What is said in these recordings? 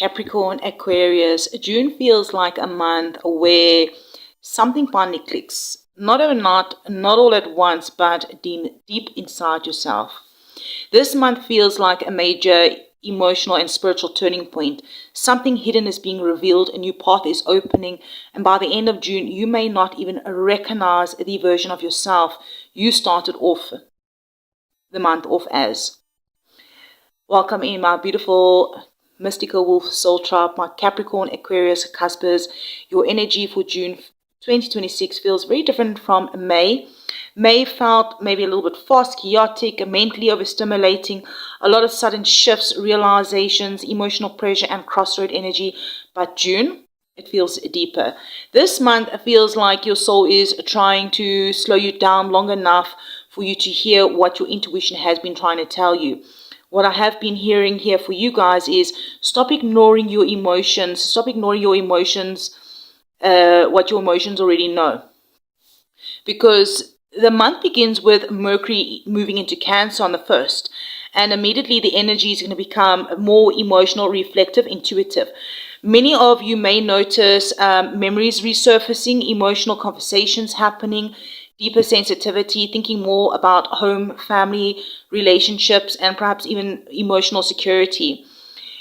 Capricorn, Aquarius, June feels like a month where something finally clicks. Not overnight, not all at once, but deep inside yourself. This month feels like a major emotional and spiritual turning point. Something hidden is being revealed, a new path is opening, and by the end of June, you may not even recognize the version of yourself you started off the month off as. Welcome in, my beautiful mystical wolf soul tribe, my Capricorn, Aquarius, Cuspers. Your energy for June 2026 feels very different from May. May felt maybe a little bit fast, chaotic, mentally overstimulating, a lot of sudden shifts, realizations, emotional pressure, and crossroad energy. But June, it feels deeper. This month feels like your soul is trying to slow you down long enough for you to hear what your intuition has been trying to tell you. What I have been hearing here for you guys is stop ignoring your emotions. Stop ignoring your emotions, what your emotions already know. Because the month begins with Mercury moving into Cancer on the 1st. And immediately the energy is going to become more emotional, reflective, intuitive. Many of you may notice memories resurfacing, emotional conversations happening, deeper sensitivity, thinking more about home, family, relationships, and perhaps even emotional security.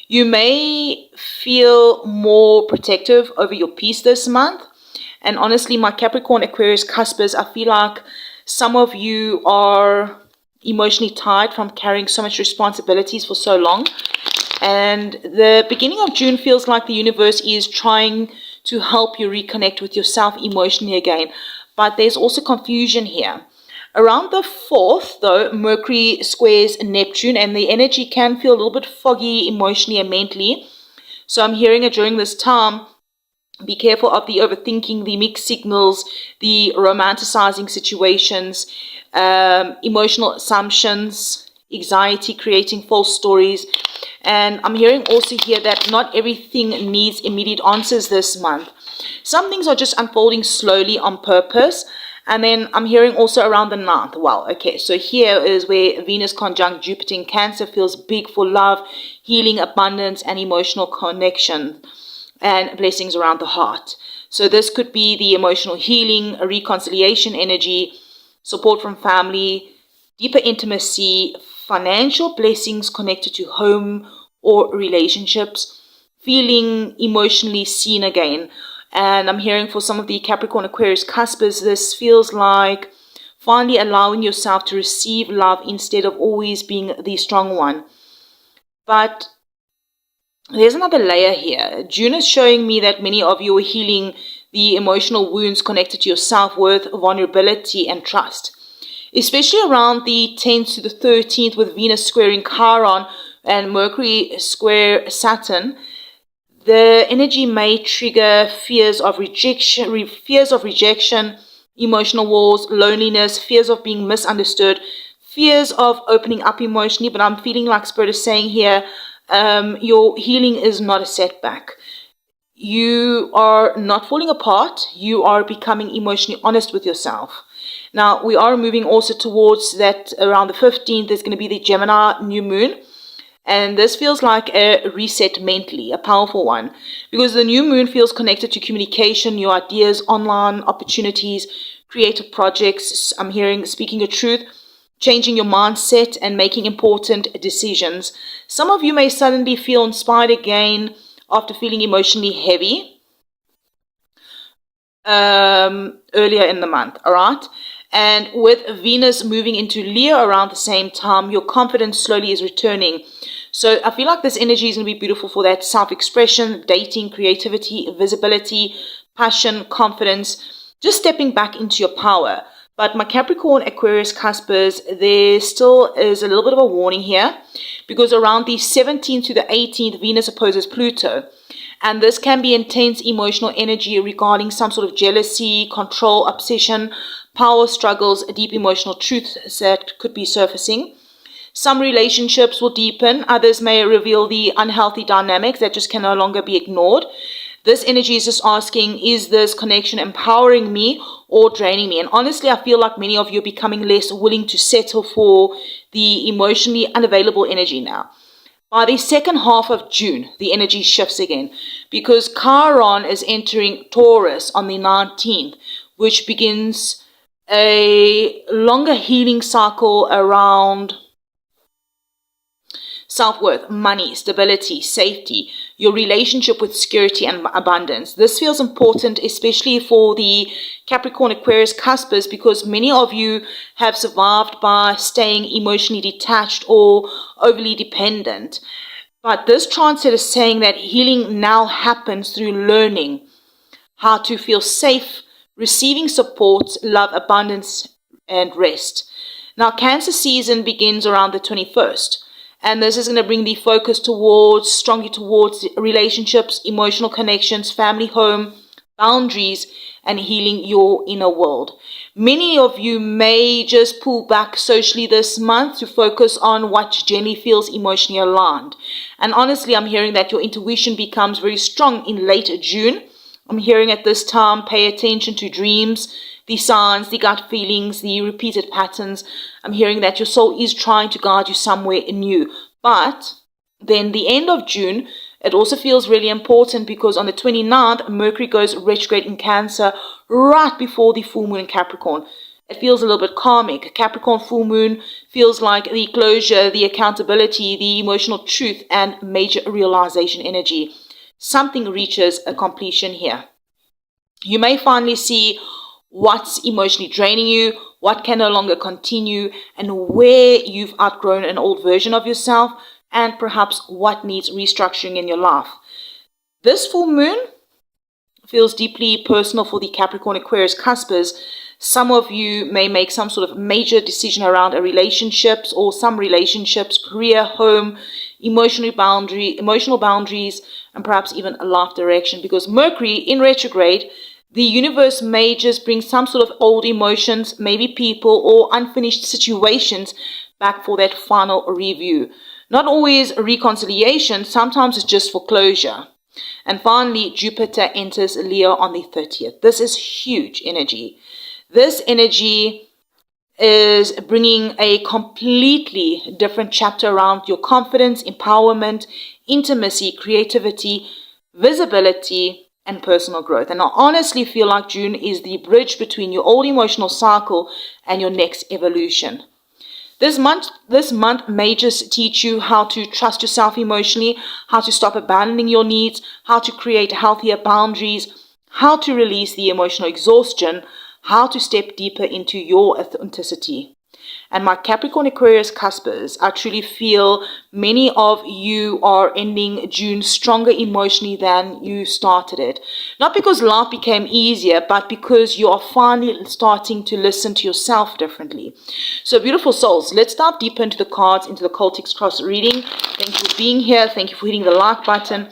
You may feel more protective over your peace this month. And honestly, my Capricorn, Aquarius, Cuspers, I feel like some of you are emotionally tired from carrying so much responsibilities for so long. And the beginning of June feels like the universe is trying to help you reconnect with yourself emotionally again. But there's also confusion here. Around the 4th, though, Mercury squares Neptune, and the energy can feel a little bit foggy emotionally and mentally. So I'm hearing it during this time. Be careful of the overthinking, the mixed signals, the romanticizing situations, emotional assumptions, anxiety, creating false stories. And I'm hearing also here that not everything needs immediate answers this month. Some things are just unfolding slowly on purpose. And then I'm hearing also around the 9th. Well, okay, so here is where Venus conjunct Jupiter in Cancer feels big for love, healing, abundance, and emotional connection, and blessings around the heart. So this could be the emotional healing, a reconciliation energy, support from family, deeper intimacy, financial blessings connected to home or relationships, feeling emotionally seen again. And I'm hearing for some of the Capricorn, Aquarius, Cuspers, this feels like finally allowing yourself to receive love instead of always being the strong one. But there's another layer here. June is showing me that many of you are healing the emotional wounds connected to your self-worth, vulnerability, and trust. Especially around the 10th to the 13th with Venus squaring Chiron and Mercury square Saturn, the energy may trigger fears of rejection, emotional walls, loneliness, fears of being misunderstood, fears of opening up emotionally. But I'm feeling like Spirit is saying here, your healing is not a setback. You are not falling apart. You are becoming emotionally honest with yourself. Now, we are moving also towards that around the 15th, there's going to be the Gemini new moon. And this feels like a reset mentally, a powerful one. Because the new moon feels connected to communication, new ideas, online opportunities, creative projects. I'm hearing speaking your truth, changing your mindset, and making important decisions. Some of you may suddenly feel inspired again after feeling emotionally heavy earlier in the month, all right? And with Venus moving into Leo around the same time, your confidence slowly is returning. So I feel like this energy is going to be beautiful for that self-expression, dating, creativity, visibility, passion, confidence, just stepping back into your power. But my Capricorn, Aquarius, Cuspers, there still is a little bit of a warning here, because around the 17th to the 18th, Venus opposes Pluto. And this can be intense emotional energy regarding some sort of jealousy, control, obsession, power struggles, deep emotional truths that could be surfacing. Some relationships will deepen. Others may reveal the unhealthy dynamics that just can no longer be ignored. This energy is just asking, is this connection empowering me or draining me? And honestly, I feel like many of you are becoming less willing to settle for the emotionally unavailable energy now. By the second half of June, the energy shifts again because Chiron is entering Taurus on the 19th, which begins a longer healing cycle around self-worth, money, stability, safety, your relationship with security and abundance. This feels important, especially for the Capricorn, Aquarius, cuspers, because many of you have survived by staying emotionally detached or overly dependent. But this transit is saying that healing now happens through learning how to feel safe, receiving support, love, abundance, and rest. Now, Cancer season begins around the 21st. And this is going to bring the focus strongly towards relationships, emotional connections, family, home, boundaries, and healing your inner world. Many of you may just pull back socially this month to focus on what generally feels emotionally aligned. And honestly, I'm hearing that your intuition becomes very strong in late June. I'm hearing at this time, pay attention to dreams, the signs, the gut feelings, the repeated patterns. I'm hearing that your soul is trying to guide you somewhere new. But then the end of June, it also feels really important because on the 29th, Mercury goes retrograde in Cancer right before the full moon in Capricorn. It feels a little bit karmic. Capricorn full moon feels like the closure, the accountability, the emotional truth, and major realization energy. Something reaches a completion here. You may finally see what's emotionally draining you, what can no longer continue, and where you've outgrown an old version of yourself, and perhaps what needs restructuring in your life. This full moon feels deeply personal for the Capricorn, Aquarius, cuspers. Some of you may make some sort of major decision around a relationships or some relationships, career, home, emotional boundaries, and perhaps even a life direction. Because Mercury in retrograde, the universe may just bring some sort of old emotions, maybe people or unfinished situations back for that final review. Not always a reconciliation, sometimes it's just for closure. And finally, Jupiter enters Leo on the 30th. This is huge energy. This energy is bringing a completely different chapter around your confidence, empowerment, intimacy, creativity, visibility, and personal growth. And I honestly feel like June is the bridge between your old emotional cycle and your next evolution. This month may just teach you how to trust yourself emotionally, how to stop abandoning your needs, how to create healthier boundaries, how to release the emotional exhaustion, how to step deeper into your authenticity. And my Capricorn, Aquarius, cuspers, I truly feel many of you are ending June stronger emotionally than you started it. Not because life became easier, but because you are finally starting to listen to yourself differently. So beautiful souls, let's dive deeper into the cards, into the Celtic cross reading. Thank you for being here. Thank you for hitting the like button.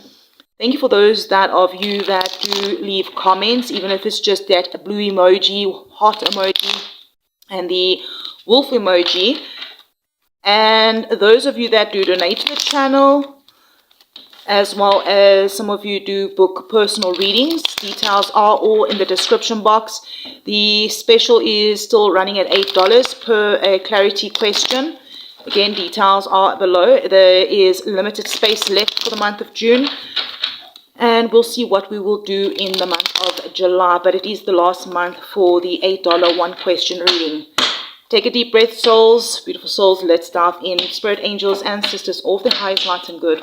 Thank you for those of you that do leave comments, even if it's just that blue emoji, heart emoji, and the wolf emoji. And those of you that do donate to the channel, as well as some of you do book personal readings, details are all in the description box. The special is still running at $8 per a clarity question. Again, details are below. There is limited space left for the month of June. And we'll see what we will do in the month of July. But it is the last month for the $8 one question reading. Take a deep breath, souls, beautiful souls. Let's dive in. Spirit angels, ancestors, all of the highest light and good,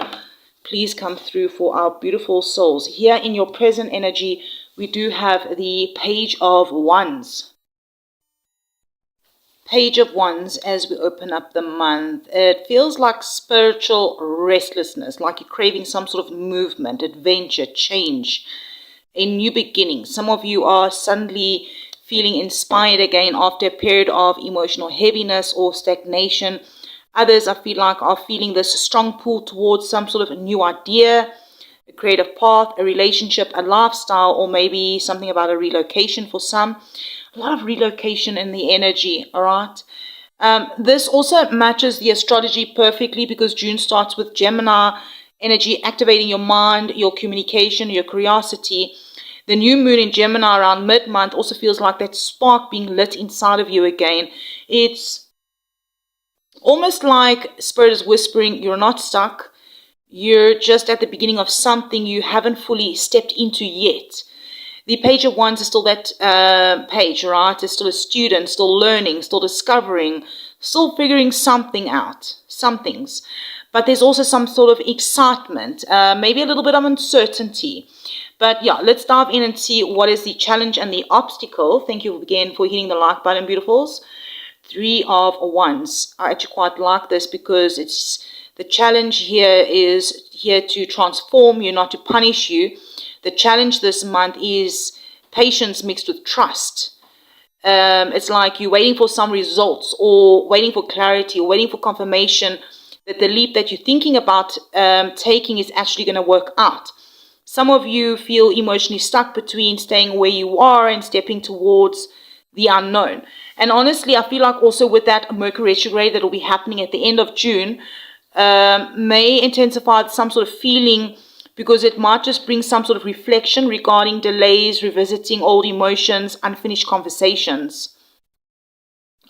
please come through for our beautiful souls. Here in your present energy, we do have the Page of Wands. Page of Wands as we open up the month. It feels like spiritual restlessness, like you're craving some sort of movement, adventure, change, a new beginning. Some of you are suddenly feeling inspired again after a period of emotional heaviness or stagnation. Others, I feel like, are feeling this strong pull towards some sort of new idea, a creative path, a relationship, a lifestyle, or maybe something about a relocation for some. A lot of relocation in the energy, all right? This also matches the astrology perfectly because June starts with Gemini energy, activating your mind, your communication, your curiosity. The new moon in Gemini around mid-month also feels like that spark being lit inside of you again. It's almost like Spirit is whispering, you're not stuck. You're just at the beginning of something you haven't fully stepped into yet. The Page of Wands is still that page, right? It's still a student, still learning, still discovering, still figuring something out, some things. But there's also some sort of excitement, maybe a little bit of uncertainty. But yeah, let's dive in and see what is the challenge and the obstacle. Thank you again for hitting the like button, beautifuls. 3 of Wands. I actually quite like this because it's the challenge here is here to transform you, not to punish you. The challenge this month is patience mixed with trust. It's like you're waiting for some results or waiting for clarity or waiting for confirmation that the leap that you're thinking about taking is actually going to work out. Some of you feel emotionally stuck between staying where you are and stepping towards the unknown. And honestly, I feel like also with that Mercury retrograde that will be happening at the end of June, may intensify some sort of feeling, because it might just bring some sort of reflection regarding delays, revisiting old emotions, unfinished conversations.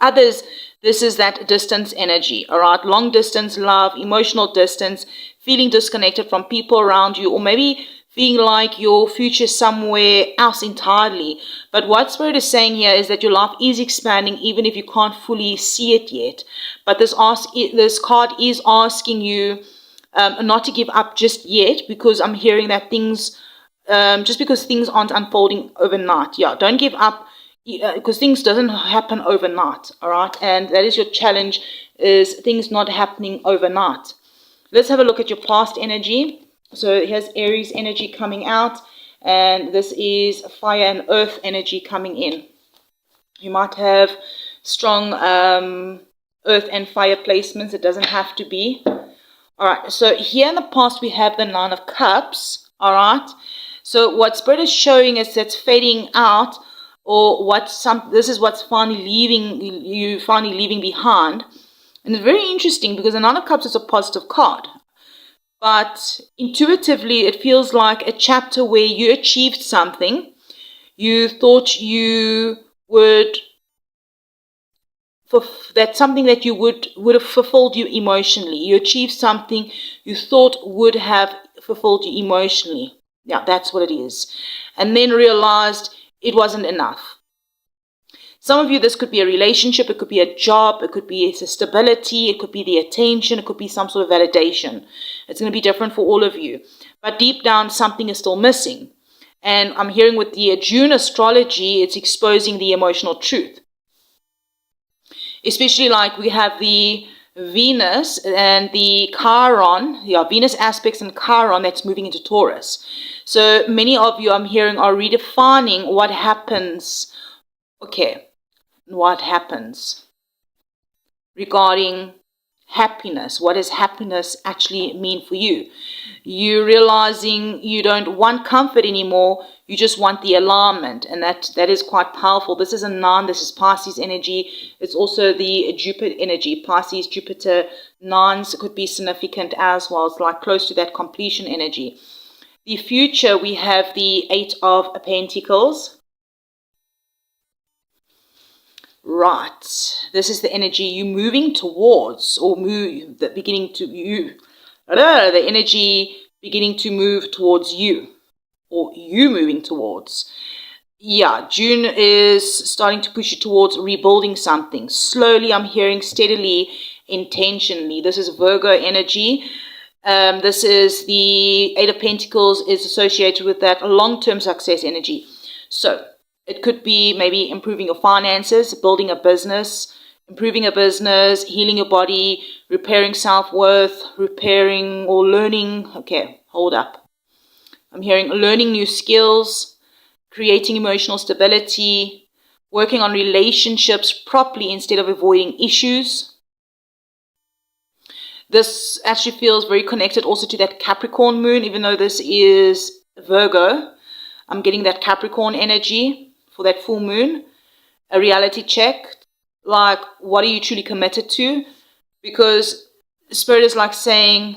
Others, this is that distance energy, all right? Long distance love, emotional distance, feeling disconnected from people around you, or maybe feeling like your future is somewhere else entirely. But what Spirit is saying here is that your life is expanding even if you can't fully see it yet. But this card is asking you not to give up just yet, because I'm hearing that things, just because things aren't unfolding overnight. Yeah, don't give up, because things doesn't happen overnight, all right? And that is your challenge, is things not happening overnight. Let's have a look at your past energy. So here's Aries energy coming out, and this is fire and earth energy coming in. You might have strong earth and fire placements. It doesn't have to be. All right, so here in the past, we have the 9 of Cups, all right? So what Spirit is showing is that's fading out, or this is what's finally leaving behind. And it's very interesting because the 9 of Cups is a positive card. But intuitively, it feels like a chapter where you achieved something. You thought you would, that's something that you would have fulfilled you emotionally. You achieved something you thought would have fulfilled you emotionally. Yeah, that's what it is. And then realized it wasn't enough. Some of you, this could be a relationship, it could be a job, it could be stability, it could be the attention, it could be some sort of validation. It's going to be different for all of you. But deep down, something is still missing. And I'm hearing with the June astrology, it's exposing the emotional truth. Especially like we have the Venus and the Chiron, Venus aspects and Chiron that's moving into Taurus. So many of you, I'm hearing, are redefining what happens. Okay. What happens regarding happiness. What does happiness actually mean for you? You're realizing you don't want comfort anymore. You just want the alignment, and that is quite powerful. This is a 9. This is Pisces energy. It's also the Jupiter energy. Pisces, Jupiter, 9s could be significant as well. It's like close to that completion energy. The future, we have the 8 of Pentacles. Right, this is the energy you moving towards, or the energy beginning to move towards you, or you moving towards. Yeah, June is starting to push you towards rebuilding something. Slowly, I'm hearing steadily, intentionally. This is Virgo energy. This is the 8 of Pentacles is associated with that long-term success energy. So it could be maybe improving your finances, building a business, improving a business, healing your body, repairing self-worth, repairing or learning. Okay, hold up. I'm hearing learning new skills, creating emotional stability, working on relationships properly instead of avoiding issues. This actually feels very connected also to that Capricorn moon, even though this is Virgo. I'm getting that Capricorn energy for that full moon. A reality check, like what are you truly committed to? Because Spirit is like saying,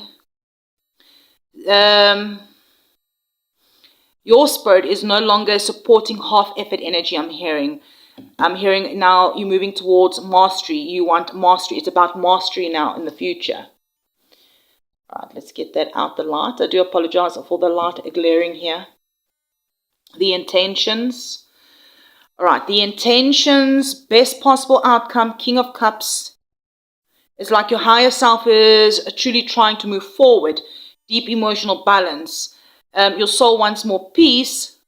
your spirit is no longer supporting half-effort energy. I'm hearing now you're moving towards mastery. You want mastery. It's about mastery now in the future. All right, let's get that out the light. I do apologize for the light glaring here. The intentions. All right, the intentions, best possible outcome, King of Cups. It's like your higher self is truly trying to move forward. Deep emotional balance. Your soul wants more peace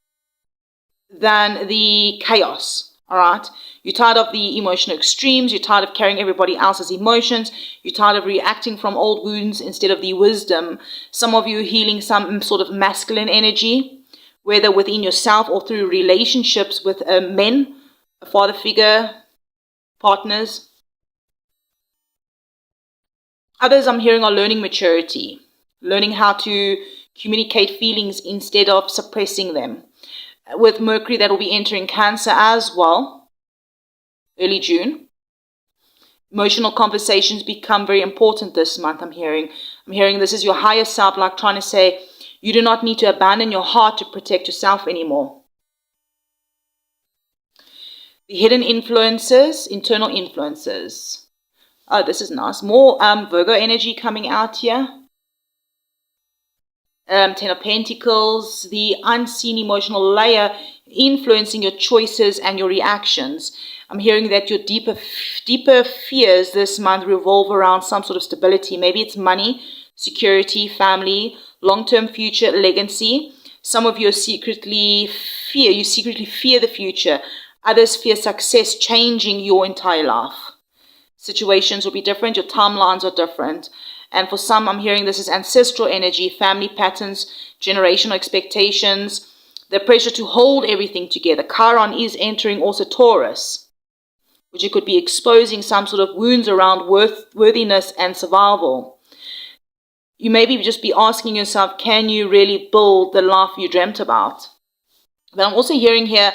than the chaos. All right. You're tired of the emotional extremes. You're tired of carrying everybody else's emotions. You're tired of reacting from old wounds instead of the wisdom. Some of you are healing some sort of masculine energy, whether within yourself or through relationships with men, a father figure, partners. Others I'm hearing are learning maturity, learning how to communicate feelings instead of suppressing them. With Mercury, that will be entering Cancer as well, early June. Emotional conversations become very important this month, I'm hearing. This is your higher self, like trying to say, you do not need to abandon your heart to protect yourself anymore. The hidden influences, internal influences. Oh, this is nice. More Virgo energy coming out here. Ten of Pentacles, the unseen emotional layer influencing your choices and your reactions. I'm hearing that your deeper fears this month revolve around some sort of stability. Maybe it's money, security, family, long-term future, legacy. Some of you secretly fear the future. Others fear success changing your entire life. Situations will be different. Your timelines are different. And for some, I'm hearing this is ancestral energy, family patterns, generational expectations, the pressure to hold everything together. Chiron is entering also Taurus, which it could be exposing some sort of wounds around worthiness and survival. You maybe just be asking yourself, can you really build the life you dreamt about? But I'm also hearing here,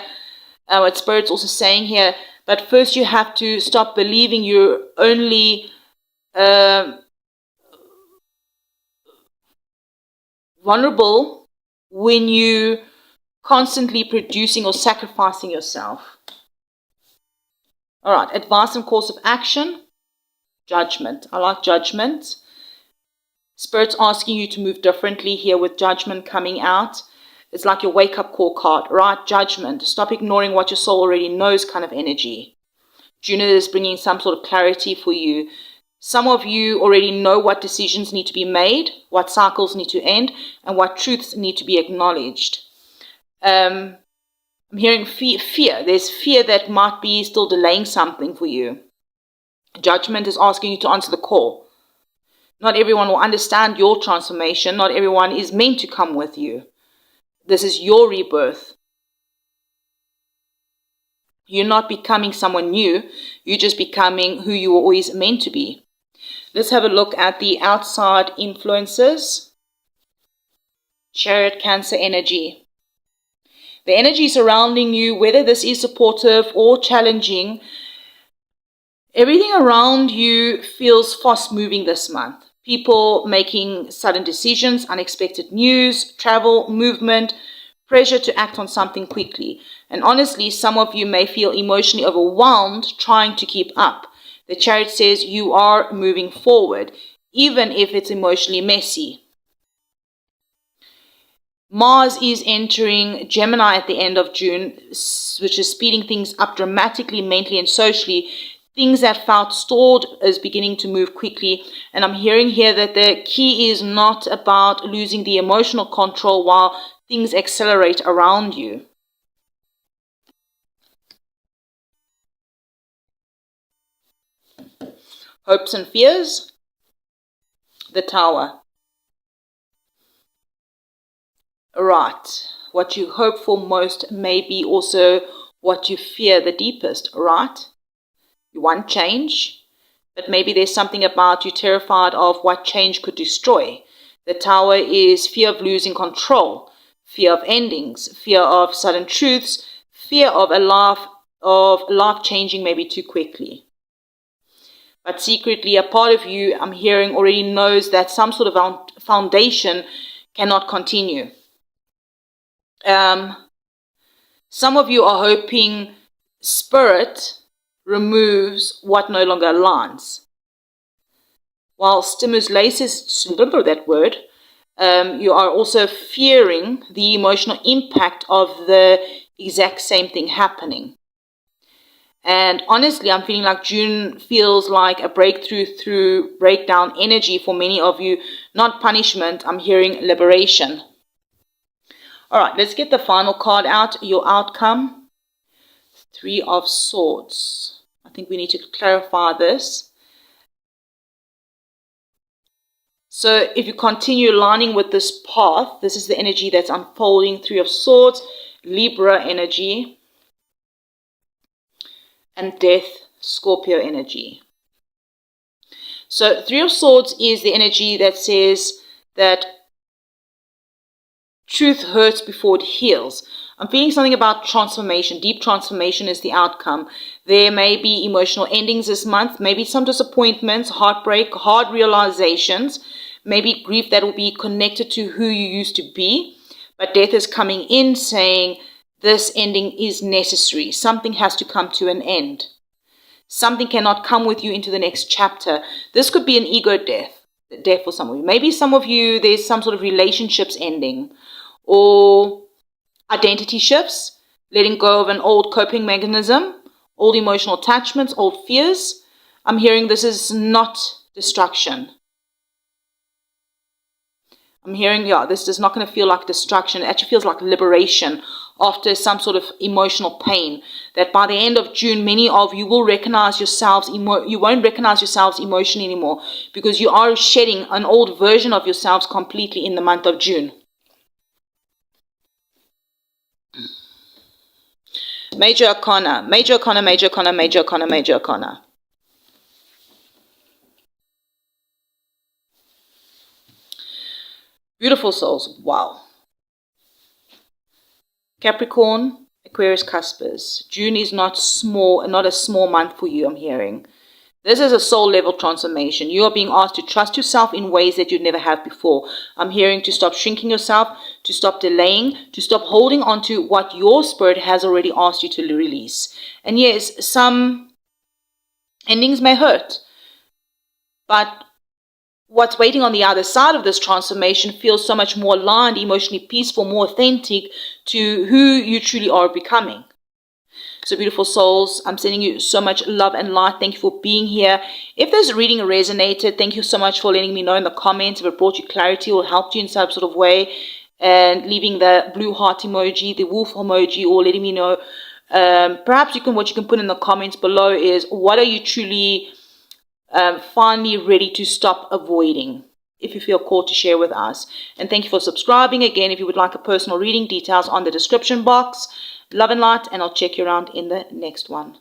what Spirit's also saying here, but first you have to stop believing you're only vulnerable when you constantly producing or sacrificing yourself. All right, advice and course of action, judgment. I like judgment. Spirit's asking you to move differently here with judgment coming out. It's like your wake-up call card, right? Judgment. Stop ignoring what your soul already knows kind of energy. June is bringing some sort of clarity for you. Some of you already know what decisions need to be made, what cycles need to end, and what truths need to be acknowledged. I'm hearing fear. There's fear that might be still delaying something for you. Judgment is asking you to answer the call. Not everyone will understand your transformation. Not everyone is meant to come with you. This is your rebirth. You're not becoming someone new. You're just becoming who you were always meant to be. Let's have a look at the outside influences. Chariot, Cancer energy. The energy surrounding you, whether this is supportive or challenging, everything around you feels fast moving this month. People making sudden decisions, unexpected news, travel, movement, pressure to act on something quickly. And honestly, some of you may feel emotionally overwhelmed trying to keep up. The Chariot says you are moving forward, even if it's emotionally messy. Mars is entering Gemini at the end of June, which is speeding things up dramatically, mentally and socially. Things that felt stalled is beginning to move quickly. And I'm hearing here that the key is not about losing the emotional control while things accelerate around you. Hopes and fears. The Tower. Right. What you hope for most may be also what you fear the deepest, right? You want change, but maybe there's something about you terrified of what change could destroy. The Tower is fear of losing control, fear of endings, fear of sudden truths, fear of life changing maybe too quickly. But secretly, a part of you, I'm hearing, already knows that some sort of foundation cannot continue. Some of you are hoping Spirit removes what no longer aligns. while stimulates that word, you are also fearing the emotional impact of the exact same thing happening. And honestly, I'm feeling like June feels like a breakthrough through breakdown energy for many of you. Not punishment, I'm hearing liberation. All right, let's get the final card out, your outcome. 3 of Swords. I think we need to clarify this. So if you continue lining with this path, this is the energy that's unfolding. 3 of Swords, Libra energy, and Death, Scorpio energy. So 3 of Swords is the energy that says that truth hurts before it heals. I'm feeling something about transformation. Deep transformation is the outcome. There may be emotional endings this month, maybe some disappointments, heartbreak, hard realizations, maybe grief that will be connected to who you used to be. But death is coming in saying this ending is necessary. Something has to come to an end. Something cannot come with you into the next chapter. This could be an ego death for some of you. Maybe some of you, there's some sort of relationships ending or identity shifts, letting go of an old coping mechanism, old emotional attachments, old fears. I'm hearing this is not destruction. I'm hearing, this is not going to feel like destruction. It actually feels like liberation after some sort of emotional pain. That by the end of June, many of you will recognize yourselves. You won't recognize yourselves emotionally anymore because you are shedding an old version of yourselves completely in the month of June. Major Arcana, Major Arcana, Major Arcana, Major Arcana, Major Arcana. Beautiful souls. Wow. Capricorn, Aquarius, Cuspers. June is not a small month for you, I'm hearing. This is a soul level transformation. You are being asked to trust yourself in ways that you never have before. I'm hearing to stop shrinking yourself, to stop delaying, to stop holding on to what your spirit has already asked you to release. And yes, some endings may hurt, but what's waiting on the other side of this transformation feels so much more aligned, emotionally peaceful, more authentic to who you truly are becoming. So beautiful souls, I'm sending you so much love and light. Thank you for being here. If this reading resonated, thank you so much for letting me know in the comments if it brought you clarity or helped you in some sort of way, and leaving the blue heart emoji, the wolf emoji, or letting me know. Perhaps what you can put in the comments below is, what are you truly finally ready to stop avoiding, if you feel called to share with us. And thank you for subscribing. Again, if you would like a personal reading, details on the description box. Love and light, and I'll check you around in the next one.